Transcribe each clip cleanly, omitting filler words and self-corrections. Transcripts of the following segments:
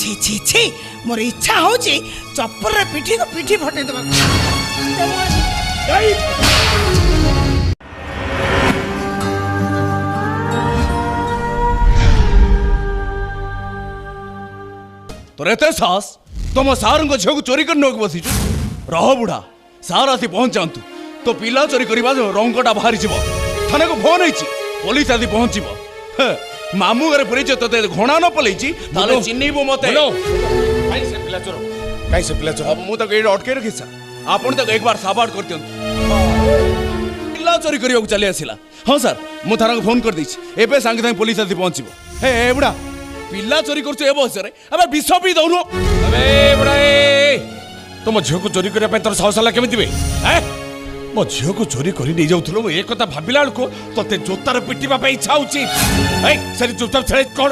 छी छी छी मोर इच्छा होची चप्पल रे पिठी को पिठी फटे देबा। तोर एते साहस तुम सार झील को चोरी कर बसी रह बुढ़ा सार आसी पहुंच जातु तो पिला चोरी करवा रंगटा बाहरी थाना को फोन होती पुलिस आदि पहुंचब मामू घर पुरी ते घोड़ा न पलैची चिन्हबू मत मुझे अटके रखी सर आपन तक एक बार साबाड़ कर पिला चोरी करने चली आसला। हाँ सर मु थाना को फोन कर देछि एबे सांगे सांगे पुलिस आदि पहुंचब। हे बुढ़ा पिला चोरी कर बयस अबे विष पी दौनु अबे बुढ़ा तुम झील को चोरी करने तोर साहस है केमी मो झील को चोरी कर नहीं जाऊँ एक कथा भाविला बेलू ते जोतार पिटिबा इच्छा होची सरी चुपचाप छड़े कौन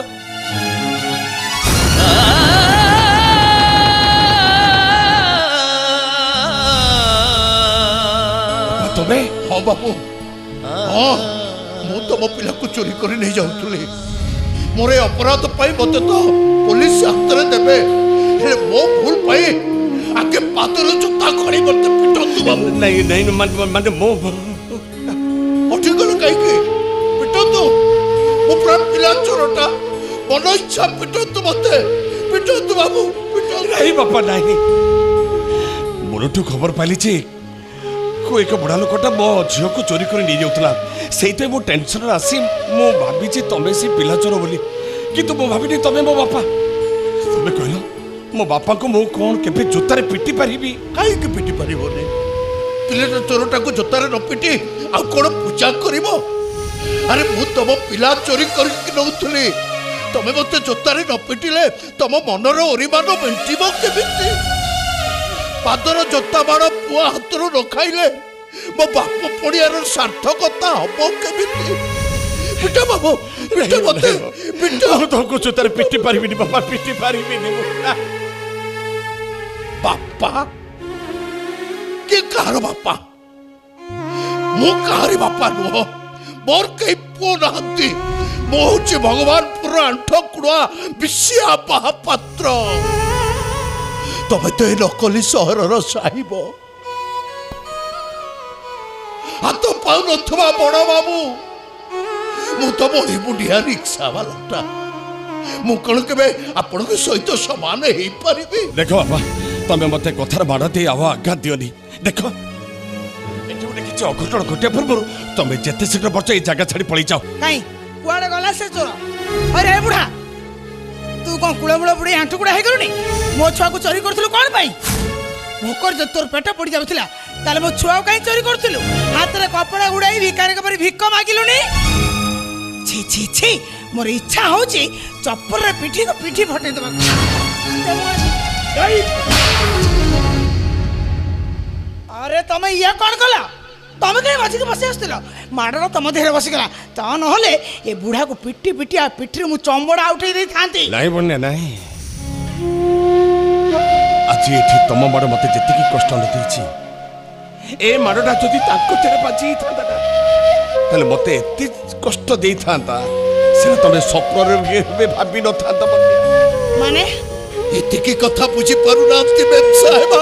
तबे हाँ बापू हाँ मु तुम पिला को चोरी कर नहीं जाऊँ मोरे अपराध पाई मते तो पुलिस हाथ में देबे हे मो भूल पाई आगे पातल जूता खड़ी करते पिटंतु बाबू नहीं नहीं माने मो उठिगल काई के पिटंतु मो पूरा पिला चोरटा मन इच्छा पिटंतु मते पिटंतु बाबू पिटंतु नहीं बापा नहीं मोरठू खबर पाली छी को एक बुढ़ा लोकटा मो झील को चोरी कर नहीं जाउतला सेइते मो टेंशन आसी मो भाबी छी तमे सी पिला चोर बोली किंतु मो भाबी तमे मो बापा तमे कहलो मो बापा को मो कौन केबे जोतारे पिटी पारिबी काई के पिटी पारिबोने पिलेटा चोरटा को जोतारे न पिटी आ कोन पूजा करिवो अरे मु तम पिला चोरी कर नउथली तमे मते जोतारे न पिटिले तम मनर ओरिमान बेंटिबो केबिति पादर जोता बाड़ पुआ हाथरू न खाइले मो बाप पड़ियार सार्थकता हबो केबिति पिटा बाबू पिटा मते पिटा तो को जोतारे पिटी पारिबिनी बापा पिटी पारिबिनी बापा के कहार बापा मु कहारी बापा नुह मोर कई पो नहंती मो होची भगवानपुर आंठ कुड़ा विषया महापात्र तमे तो नकली सहर साहिब हाथ पाऊ नथुवा बड़ बाबू मु तो बड़ी बुढ़िया रिक्शा वाला मु कौन के आपण के सहित समान हो पारिबी देखो बाबा तमे मते कथार बाड़ा दे आवा आघात दियोनी देखो एठी गोटे किछि अघटन घटिया पूर्व तमे जेते शीघ्र बच ए जगह छाड़ी पळी जाओ काई कुआडे गला से चोर अरे बुढ़ा तू कौन कुड़मुड़ बुढ़ी आंठू कुड़ा है करूनी मो छुआ को चोरी करथलु कोन भाई भोकर जो तोर पेट पड़ी जाउथिला ताले मो छुआ काई चोरी करथलु हाथ रे कपड़ा गुड़ाई भिखारी के परी भिक्क मागिलुनी छी छी छी मोर इच्छा होची चप्पल रे पिठी को पिठी फटे देबा। अरे तमे ये कौन कला तमे कहीं मझी के बसे आसतिल माडर तम देह बसी गला ता नहले ए बुढ़ा को पिट्टी पिट्टी आ पिट्ठी मु चंबड़ा उठै दे थांती नहीं बन्ने नहीं आज एठी तम माड मते जति की कष्ट न देछि ए माडटा जदि ताको तेरे बाजी थांता तले मते एति कष्ट देई थांता से तमे स्वप्न रे भाबी न थांता माने इतिकी कथा बुझी पारु नांती बेन साहेबा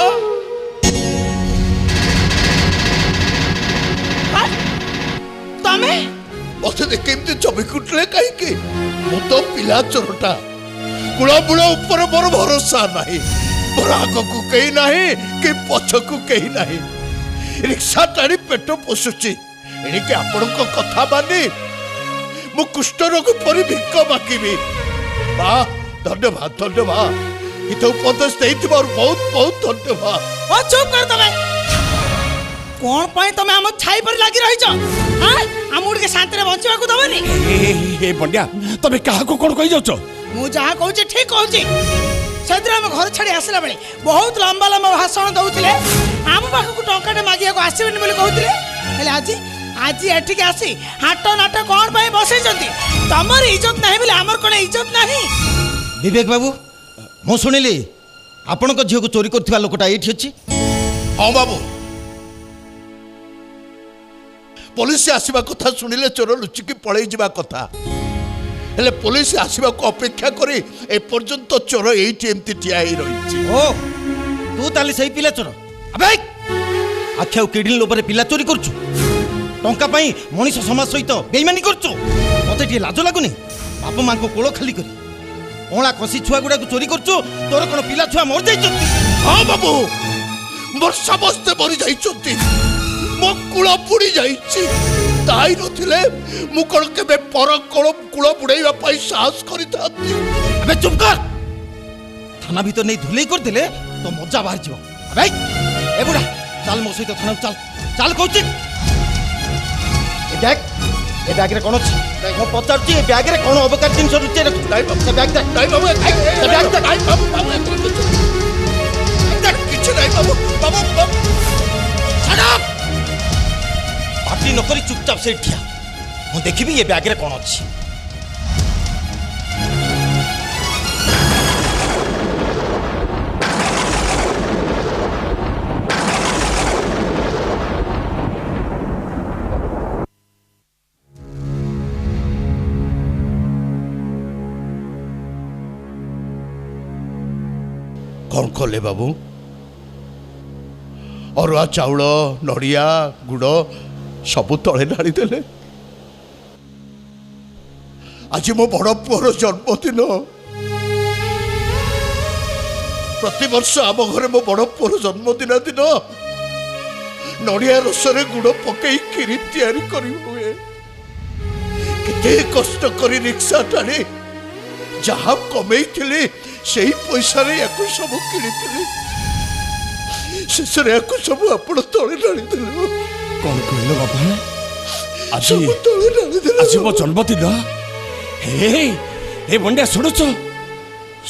तमे मते देख केमते चबी कुटले काई के मु तो पिला चोरटा कुड़ा बुड़ा ऊपर मोर भरोसा नाही मोर आगो को कहीं नाही कि पछ को कहीं नाही रिक्शा टाणी पेट पोसुची एनी के आपण को कथा मानी मु कुष्ठ रोग परि भिक्क माकिबी बा धन्यवाद धन्यवाद इत उपदेश देइथिबार बहुत बहुत धन्यवाद। ओ चुप कर तमे कोन पई तमे हम छाई पर लागी रही छ हां हमुड के शांति रे बंचवा को दबनी ए बंडिया तमे काहा को कोन कहि जाउ छ मु जहा कहू छी ठीक कहू छी सेद्र हम घर छाड़ी आसला बेले बहुत लंबा लंबा भाषण दउथिले हम पाख को टंकाटे मागिया को आसीबनी बोली कहउथिले हेले आज एठिक आसी हाट नाट कौन पाई बसई तमर इज्जत नहीं बोले आमर कौन इज्जत नहीं। विवेक बाबू मु शुणिली आपण झील को चोरी कर लोकटा ये अच्छी हाँ बाबू पुलिस आसवा कथा शुणिले चोर लुचिकी पलि जा कथा हेले पुलिस आसवाक अपेक्षा करी एपर्यंत चोर एठी एमती ठिया ही रही। ओ तू ताली सही पिला चोर अबे आख्या किडनी लोभरे पिला चोरी करछु टंका पाई मनीष समाज सहित बेईमानी करछु मते टी लाज लागुनी बाप मां को कोलो खाली करी ओला कसी छुआ गुडा को चोरी करछु तोर कोन पिला छुआ मर जाइछंती। हाँ बाबू मोर समस्ते मरी जाइछंती मो कुळ पुड़ी जाइछि ताई नथिले मु कोन केबे पर कुळ बुड़ाइबा पई साहस करितांती। अबे चुप कर थाना भीतर नहीं धुले कर दिले तो मजा बाहर जीव। अबे ए बुढ़ा चल मो सहित थाना चल चल कहछि ए बैग रे कोन अछि मो पचारछि ए बैग रे कोन अबकार जिंस रुचे रख नाइ बाबू बैग दे नाइ बाबू ए बैग दे नाइ बाबू किछ नाइ बाबू शट अप पार्टी नकरी चुपचाप से ठिया मु देखिबी ए बैग रे कोन अछि। कौन कले बाबू अरुआ चाउल नड़िया गुड़ सबू तले ढाड़ी देले। आज मो बड़ पुअर जन्मदिन प्रति वर्ष आम घरे मो बड़ पुअर जन्मदिन दिन नड़िया रसरे गुड़ पकई खीरी तैयारी करी हुए केते कष्ट करी रिक्शा टाणी जहाँ कमई थी से पैसा सब किणी शेष सब आप तले ढाड़ी देले। कौन कहलो बाबा आज सब तले ढाड़ी देले। आज मो जन्मदिन हे हे बंडिया सुनुच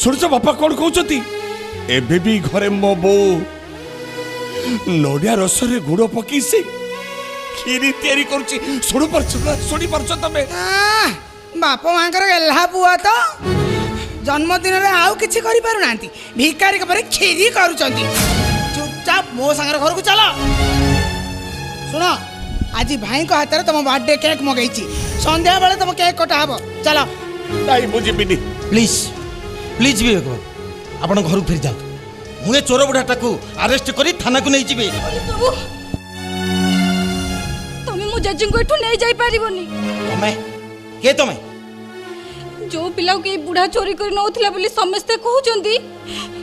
सुनुच बापा कौन कहते एबे भी घरे मो बो नड़िया रसरे गुड़ पकी से खीरी तैयारी करुची शुणी पार्छ तमे बाप मांकर गेल्हा पुआ तो जन्मदिन रे आउ किछि करि पारु नांती भिखारी के पर खीरी करूचंती। चुपचाप मो संगर घर को चलो। सुनो आज भाई को हाथ रे तुम बर्थडे केक मगैछि संध्या बेले तुम केक कटा हबो चलो। नहीं मुझे भी नहीं प्लीज प्लीज विवेक बाबू आपण घर फेरी जातु मुझे चोर बुढ़ाटा को अरेस्ट करी थाना को नहीं जीवे। तमे मो जज को एठू नहीं जाई पारिबोनी। तमे के तमे जो पिला के बुढ़ा चोरी कर नउथिला बोली समस्ते कहउचंदी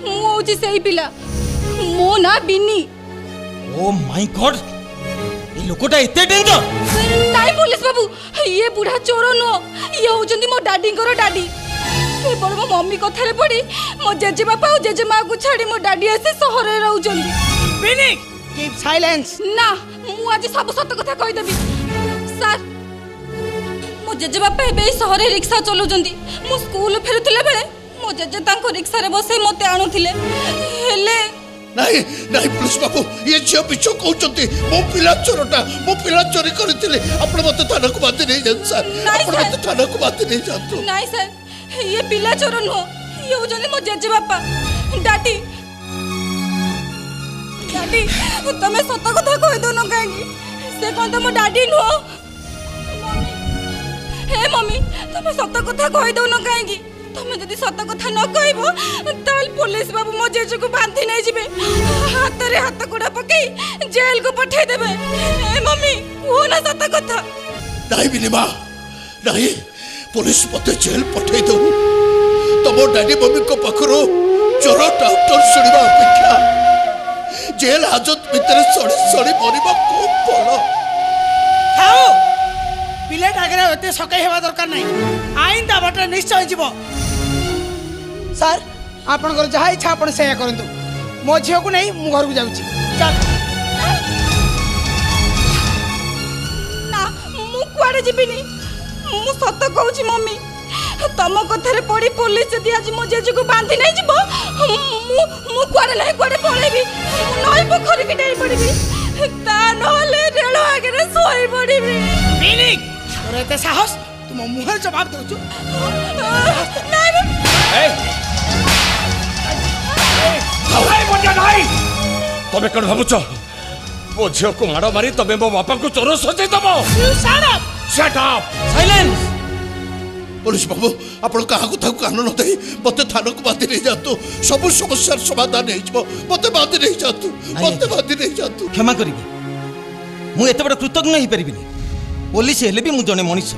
मु होची सेही पिला मो ना बिनी। ओ माय गॉड ये लोकटा एते डेंजर नाइ पुलिस बाबू ये बुढ़ा चोर नो ये होचंदी मो डाडी करो डाडी केवल मो मम्मी कथारे पड़ी मो जेजे बापा और जेजे माँ को छाड़ी मो डाडी आसे शहर रे रहउचंदी। बिनी कीप साइलेंस। ना मु आज सब सत कथा कहि देबी सर मो जेजे बापा एबे शहर रे रिक्शा चलौचंदी मु स्कूल फेरुथिले बेले मो जेजे तांको रिक्शा रे बसे मते आनुथिले हेले नहीं नहीं पुलिस बाबू ये झियो पिछो कहउचंती मो पिला चोरी करथिले आपण मते थाना को बांधी नहीं जान सर नहीं, आपण मते थाना को बांधी नहीं जानतो। नहीं सर ये पिला चोर नो ये होचंदी मो जेजे बापा डाडी डाडी तमे सत कथा कहि दो न काहेकी से कोन त मो डाडी नो हे मम्मी तमे सत कथा कहि दो न काहेकी तमे जदी सत कथा न कहबो ताल पुलिस बाबू मो जेजे को बांधी नहीं जिबे हाथ रे हाथ कोड़ा पकई जेल को पठे देबे। हे मम्मी को ना सत कथा नहीं बिनीमा नहीं पुलिस मते जेल पठे दो तम डैडी मम्मी को पाखरो चोर डॉक्टर सुनिबा अपेक्षा जेल हाजत भीतर सड़ी सड़ी मरिबा खूब भलो। खाओ पिले टागरे होते सकै हेबा दरकार नहीं आईन दा बटे निश्चय जीव। सर आपन घर जहा इच्छा आपन सेया करंतु मो झियो को नहीं मु घर को जाउची चल। ना मु कुआडे जिबिनी मु सत कहूची मम्मी तम कथारे पड़ी पुलिस जदी आज मो जेजे को बांधी नहीं जिवो मु कुआडे नहीं कुआडे पळेबी नई पोखरी के डेई पड़ीबी ता नहले रेल आगे रे सोई पड़ीबी। बिनी तोरे एते साहस तुम मुहर जवाब दउछु नहीं तबे कौन भावुच मो झील को माड़ मारी तबे मो बापा को चोर सजे दब। You shut up shut up silence police बाबू आपण क्या कथा कान न दे मत थाना को बांधि नहीं जातु सब समस्या समाधान हो मत बांधि नहीं जातु मत बांधि नहीं जातु क्षमा करी मु एत बड़ कृतज्ञ हो पारि पुलिस हेले भी मु जने मनीष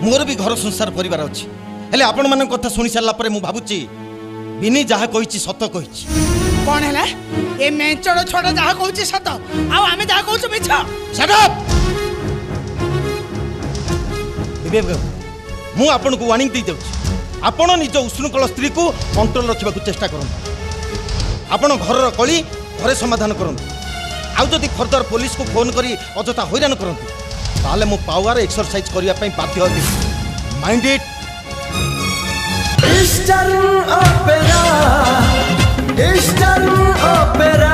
मोर भी घर संसार परिवार अच्छी हेले आपण मान कथा शुणी सारा पर मु भावुची बिनी जहाँ कही सत कही कौन है ये मेंचड़ छोड़ा जहाँ कहूँ सत आउ आमे जहाँ कहूँ मिछ शट अप मु आपन को वार्निंग दे जाउछी आपण निज उष्णुकल स्त्री को कंट्रोल रखा चेष्टा करंतु आपण घर कली घरे समाधान करंतु आउ जदि फर्दर पुलिस को फोन करी अजथा हैरान करंतु ताले मु पावर एक्सरसाइज करिया पई बाध्य hobby mind it Eastern Opera